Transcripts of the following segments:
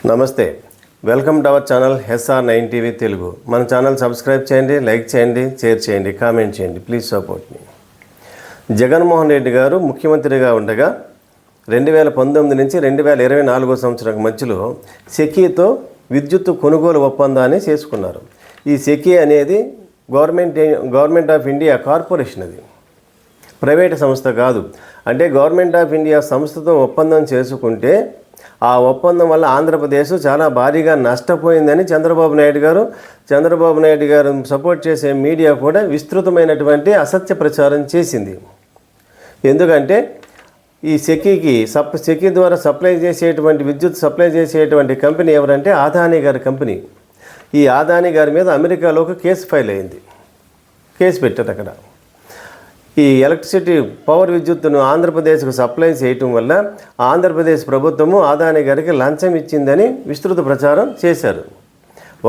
నమస్తే, welcome to our channel SR9 TV Telugu. మన channel subscribe చేయండి, లైక్ చేయండి, షేర్ చేయండి, కామెంట్ చేయండి. ప్లీజ్ సపోర్ట్ మీ. జగన్మోహన్ రెడ్డి గారు ముఖ్యమంత్రిగా ఉండగా 2019 నుంచి 2024 సంవత్సరం మధ్యలో సెకీతో విద్యుత్ కొనుగోలు ఒప్పందాన్ని చేసుకున్నారు. ఈ సెకీ అనేది గవర్నమెంట్ ఆఫ్ ఇండియా కార్పొరేషన్, అది ప్రైవేట్ సంస్థ కాదు. అంటే గవర్నమెంట్ ఆఫ్ ఇండియా సంస్థతో ఒప్పందం చేసుకుంటే ఆ ఒప్పందం వల్ల ఆంధ్రప్రదేశ్ చాలా భారీగా నష్టపోయిందని చంద్రబాబు నాయుడు గారు సపోర్ట్ చేసే మీడియా కూడా విస్తృతమైనటువంటి అసత్య ప్రచారం చేసింది. ఎందుకంటే ఈ సెకీ ద్వారా విద్యుత్ సప్లై చేసేటువంటి కంపెనీ ఎవరంటే అదానీ గారి కంపెనీ. ఈ అదానీ గారి మీద అమెరికాలో ఒక కేసు ఫైల్ అయింది. కేసు పెట్టారు అక్కడ. ఈ ఎలక్ట్రిసిటీ పవర్ విద్యుత్తును ఆంధ్రప్రదేశ్కు సప్లై చేయటం వల్ల ఆంధ్రప్రదేశ్ ప్రభుత్వము అదానీ గారికి లంచం ఇచ్చిందని విస్తృత ప్రచారం చేశారు.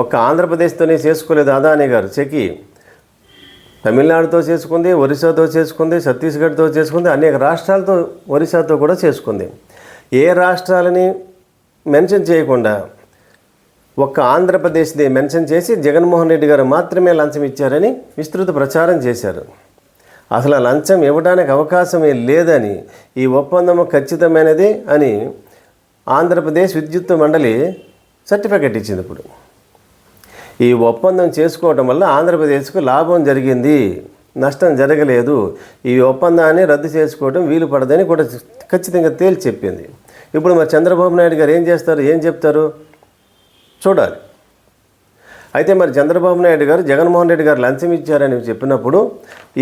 ఒక్క ఆంధ్రప్రదేశ్తోనే చేసుకోలేదు అదానీ గారు. సెకీ తమిళనాడుతో చేసుకుంది, ఒరిస్సాతో చేసుకుంది, ఛత్తీస్గఢ్తో చేసుకుంది, అనేక రాష్ట్రాలతో, ఒరిస్సాతో కూడా చేసుకుంది. ఏ రాష్ట్రాలని మెన్షన్ చేయకుండా ఒక్క ఆంధ్రప్రదేశ్ని మెన్షన్ చేసి జగన్మోహన్ రెడ్డి గారు మాత్రమే లంచం ఇచ్చారని విస్తృత ప్రచారం చేశారు. అసలు లంచం ఇవ్వడానికి అవకాశమే లేదని, ఈ ఒప్పందము ఖచ్చితమైనది అని ఆంధ్రప్రదేశ్ విద్యుత్ మండలి సర్టిఫికెట్ ఇచ్చింది. ఇప్పుడు ఈ ఒప్పందం చేసుకోవటం వల్ల ఆంధ్రప్రదేశ్కు లాభం జరిగింది, నష్టం జరగలేదు. ఈ ఒప్పందాన్ని రద్దు చేసుకోవడం వీలు పడదని కూడా ఖచ్చితంగా తేల్చి చెప్పింది. ఇప్పుడు మరి చంద్రబాబు నాయుడు గారు ఏం చెప్తారు చూడాలి. అయితే మరి చంద్రబాబు నాయుడు గారు జగన్మోహన్ రెడ్డి గారు లంచం ఇచ్చారని చెప్పినప్పుడు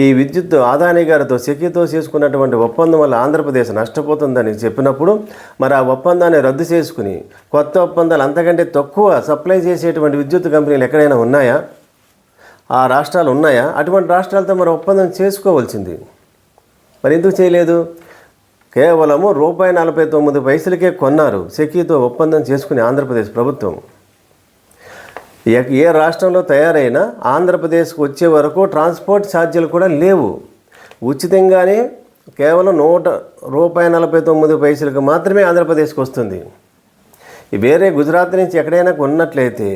ఈ విద్యుత్ అదానీ గారితో సెకీతో చేసుకున్నటువంటి ఒప్పందం వల్ల ఆంధ్రప్రదేశ్ నష్టపోతుందని చెప్పినప్పుడు మరి ఆ ఒప్పందాన్ని రద్దు చేసుకుని కొత్త ఒప్పందాలు అంతకంటే తక్కువ సప్లై చేసేటువంటి విద్యుత్ కంపెనీలు ఎక్కడైనా ఉన్నాయా? ఆ రాష్ట్రాలు ఉన్నాయా? అటువంటి రాష్ట్రాలతో మరి ఒప్పందం చేసుకోవాల్సింది. మరి ఎందుకు చేయలేదు? కేవలము ₹49 కొన్నారు సెకీతో ఒప్పందం చేసుకుని ఆంధ్రప్రదేశ్ ప్రభుత్వం. ఏ రాష్ట్రంలో తయారైనా ఆంధ్రప్రదేశ్కు వచ్చే వరకు ట్రాన్స్పోర్ట్ ఛార్జీలు కూడా లేవు. ఉచితంగానే కేవలం ₹149 మాత్రమే ఆంధ్రప్రదేశ్కి వస్తుంది. వేరే గుజరాత్ నుంచి ఎక్కడైనా కొన్నట్లయితే,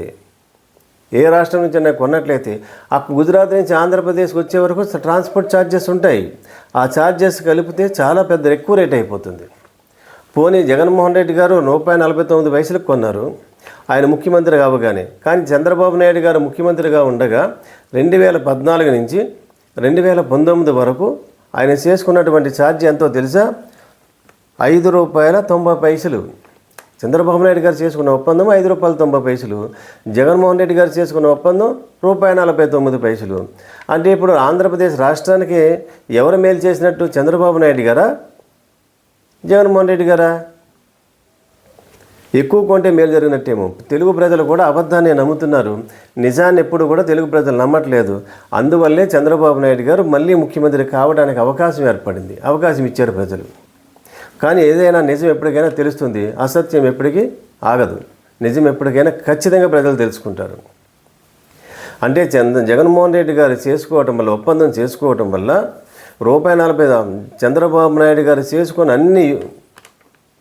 ఏ రాష్ట్రం నుంచి అయినా కొన్నట్లయితే ఆ గుజరాత్ నుంచి ఆంధ్రప్రదేశ్కి వచ్చే వరకు ట్రాన్స్పోర్ట్ ఛార్జెస్ ఉంటాయి. ఆ ఛార్జెస్ కలిపితే చాలా ఎక్కువ రేట్ అయిపోతుంది. పోనీ జగన్మోహన్ రెడ్డి గారు ₹149 కొన్నారు ఆయన ముఖ్యమంత్రి కావగానే. కానీ చంద్రబాబు నాయుడు గారు ముఖ్యమంత్రిగా ఉండగా 2014 నుంచి 2019 వరకు ఆయన చేసుకున్నటువంటి ఛార్జీ ఎంతో తెలుసా? ₹5.90. చంద్రబాబు నాయుడు గారు చేసుకున్న ఒప్పందం ₹5.90. జగన్మోహన్ రెడ్డి గారు చేసుకున్న ఒప్పందం ₹49. అంటే ఇప్పుడు ఆంధ్రప్రదేశ్ రాష్ట్రానికి ఎవరు మేలు చేసినట్టు? చంద్రబాబు నాయుడు గారా, జగన్మోహన్ రెడ్డి గారా? ఎక్కువ కొంటే మేలు జరిగినట్టేమో. తెలుగు ప్రజలు కూడా అబద్ధాన్ని నమ్ముతున్నారు, నిజాన్ని ఎప్పుడు కూడా తెలుగు ప్రజలు నమ్మట్లేదు. అందువల్లే చంద్రబాబు నాయుడు గారు మళ్ళీ ముఖ్యమంత్రి కావడానికి అవకాశం ఇచ్చారు ప్రజలు. కానీ ఏదైనా నిజం ఎప్పటికైనా తెలుస్తుంది, అసత్యం ఎప్పటికీ ఆగదు. నిజం ఎప్పటికైనా ఖచ్చితంగా ప్రజలు తెలుసుకుంటారు. అంటే జగన్మోహన్ రెడ్డి గారు ఒప్పందం చేసుకోవటం వల్ల ₹40 చంద్రబాబు నాయుడు గారు చేసుకుని అన్ని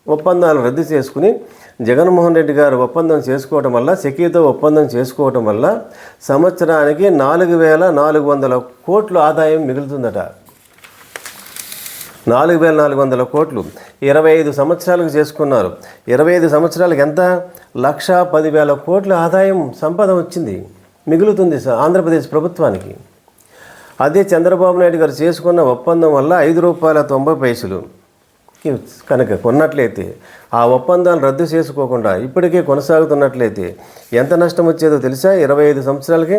ఒప్పందాలు రద్దు చేసుకుని జగన్మోహన్ రెడ్డి గారు ఒప్పందం చేసుకోవటం వల్ల, సెకీతో ఒప్పందం చేసుకోవటం వల్ల సంవత్సరానికి 4,400 కోట్లు ఆదాయం మిగులుతుందట. 4,400 కోట్లు 25 సంవత్సరాలకు చేసుకున్నారు. 25 సంవత్సరాలకు ఎంత? 1,10,000 కోట్ల ఆదాయం, సంపద మిగులుతుంది ఆంధ్రప్రదేశ్ ప్రభుత్వానికి. అదే చంద్రబాబు నాయుడు గారు చేసుకున్న ఒప్పందం వల్ల ₹5.90 కనుక కొన్నట్లయితే, ఆ ఒప్పందాలు రద్దు చేసుకోకుండా ఇప్పటికే కొనసాగుతున్నట్లయితే ఎంత నష్టం వచ్చేదో తెలుసా? 25 సంవత్సరాలకి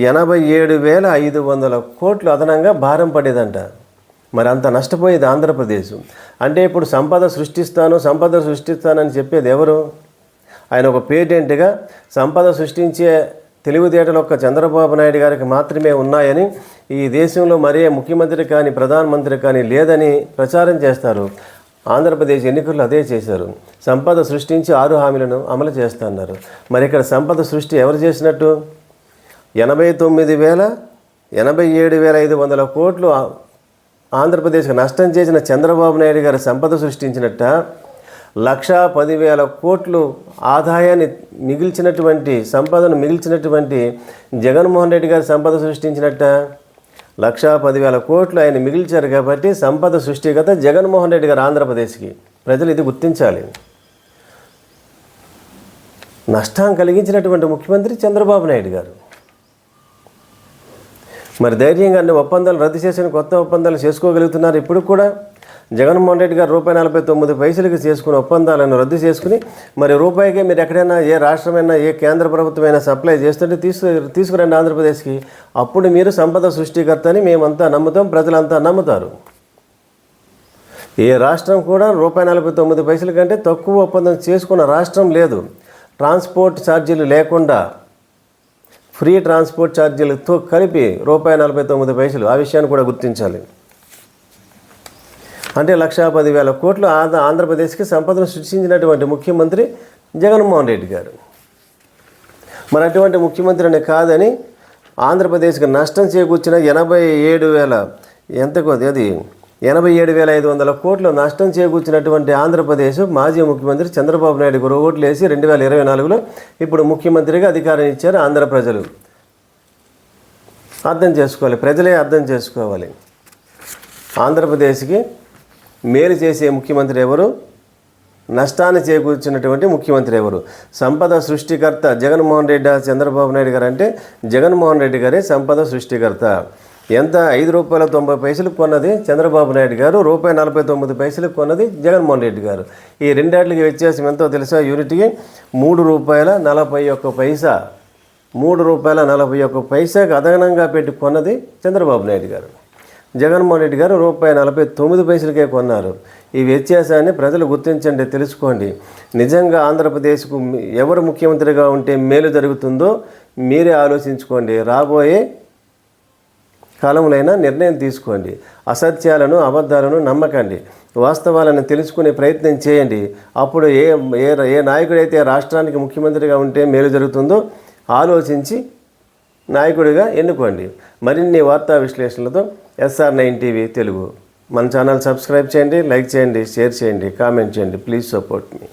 87,500 కోట్లు అదనంగా భారం పడేదంట. మరి అంత నష్టపోయేది ఆంధ్రప్రదేశ్. అంటే ఇప్పుడు సంపద సృష్టిస్తానని చెప్పేది ఎవరు? ఆయన ఒక పేటెంట్గా సంపద సృష్టించే తెలివితేటలు ఒక్క చంద్రబాబు నాయుడు గారికి మాత్రమే ఉన్నాయని, ఈ దేశంలో మరే ముఖ్యమంత్రి కానీ ప్రధానమంత్రి కానీ లేదని ప్రచారం చేస్తారు. ఆంధ్రప్రదేశ్ ఎన్నికల్లో అదే చేశారు. సంపద సృష్టించి 6 హామీలను అమలు చేస్తున్నారు. మరి ఇక్కడ సంపద సృష్టి ఎవరు చేసినట్టు? 87,500 కోట్లు ఆంధ్రప్రదేశ్కి నష్టం చేసిన చంద్రబాబు నాయుడు గారు సంపద సృష్టించినట్ట? 1,10,000 కోట్లు ఆదాయాన్ని సంపదను మిగిల్చినటువంటి జగన్మోహన్ రెడ్డి గారు సంపద సృష్టించినట్ట. 1,10,000 కోట్లు ఆయన మిగిల్చారు కాబట్టి సంపద సృష్టికర్త జగన్మోహన్ రెడ్డి గారు ఆంధ్రప్రదేశ్కి. ప్రజలు ఇది గుర్తించాలి. నష్టం కలిగించినటువంటి ముఖ్యమంత్రి చంద్రబాబు నాయుడు గారు. మరి ధైర్యంగా అన్ని ఒప్పందాలు రద్దు చేసిన కొత్త ఒప్పందాలు చేసుకోగలుగుతున్నారు. ఇప్పుడు కూడా జగన్మోహన్ రెడ్డి గారు ₹49 చేసుకున్న ఒప్పందాలను రద్దు చేసుకుని మరి రూపాయికే మీరు ఎక్కడైనా ఏ రాష్ట్రమైనా ఏ కేంద్ర ప్రభుత్వమైనా సప్లై చేస్తుంటే తీసుకురండి ఆంధ్రప్రదేశ్కి. అప్పుడు మీరు సంపద సృష్టికర్త అని మేమంతా నమ్ముతాం, ప్రజలంతా నమ్ముతారు. ఏ రాష్ట్రం కూడా ₹49 కంటే తక్కువ ఒప్పందం చేసుకున్న రాష్ట్రం లేదు. ట్రాన్స్పోర్ట్ ఛార్జీలు లేకుండా ఫ్రీ ట్రాన్స్పోర్ట్ ఛార్జీలతో కలిపి ₹49 ఆ విషయాన్ని కూడా గుర్తించాలి. అంటే 1,10,000 కోట్లు ఆంధ్రప్రదేశ్కి సంపదను సృష్టించినటువంటి ముఖ్యమంత్రి జగన్మోహన్ రెడ్డి గారు. మరి అటువంటి ముఖ్యమంత్రిని కాదని ఆంధ్రప్రదేశ్కి నష్టం చేకూర్చిన 87,500 కోట్లు నష్టం చేకూర్చినటువంటి ఆంధ్రప్రదేశ్ మాజీ ముఖ్యమంత్రి చంద్రబాబు నాయుడు గారు ఓట్లు వేసి 2024లో ఇప్పుడు ముఖ్యమంత్రిగా అధికారం ఇచ్చారు ఆంధ్ర ప్రజలు. అర్థం చేసుకోవాలి, ప్రజలే అర్థం చేసుకోవాలి. ఆంధ్రప్రదేశ్కి మేలు చేసే ముఖ్యమంత్రి ఎవరు, నష్టాన్ని చేకూర్చినటువంటి ముఖ్యమంత్రి ఎవరు? సంపద సృష్టికర్త జగన్మోహన్ రెడ్డి చంద్రబాబు నాయుడు గారు అంటే జగన్మోహన్ రెడ్డి గారే సంపద సృష్టికర్త. ఎంత ₹5.90 కొన్నది చంద్రబాబు నాయుడు గారు, ₹49 కొన్నది జగన్మోహన్ రెడ్డి గారు. ఈ రెండాటికి వ్యత్యాసం ఎంతో తెలుసా? యూనిట్కి ₹3.41. ₹3.41 అదనంగా పెట్టి కొన్నది చంద్రబాబు నాయుడు గారు. జగన్మోహన్ రెడ్డి గారు ₹49 కొన్నారు. ఈ వ్యత్యాసాన్ని ప్రజలు గుర్తించండి, తెలుసుకోండి. నిజంగా ఆంధ్రప్రదేశ్కు ఎవరు ముఖ్యమంత్రిగా ఉంటే మేలు జరుగుతుందో మీరే ఆలోచించుకోండి. రాబోయే కాలంలోనైనా నిర్ణయం తీసుకోండి. అసత్యాలను అబద్ధాలను నమ్మకండి, వాస్తవాలను తెలుసుకునే ప్రయత్నం చేయండి. అప్పుడు ఏ నాయకుడైతే రాష్ట్రానికి ముఖ్యమంత్రిగా ఉంటే మేలు జరుగుతుందో ఆలోచించి నాయకుడిగా ఎన్నుకోండి. మరిన్ని వార్తా విశ్లేషణలతో SR9 టీవీ తెలుగు మన ఛానల్ సబ్స్క్రైబ్ చేయండి, లైక్ చేయండి, షేర్ చేయండి, కామెంట్ చేయండి. Please support me.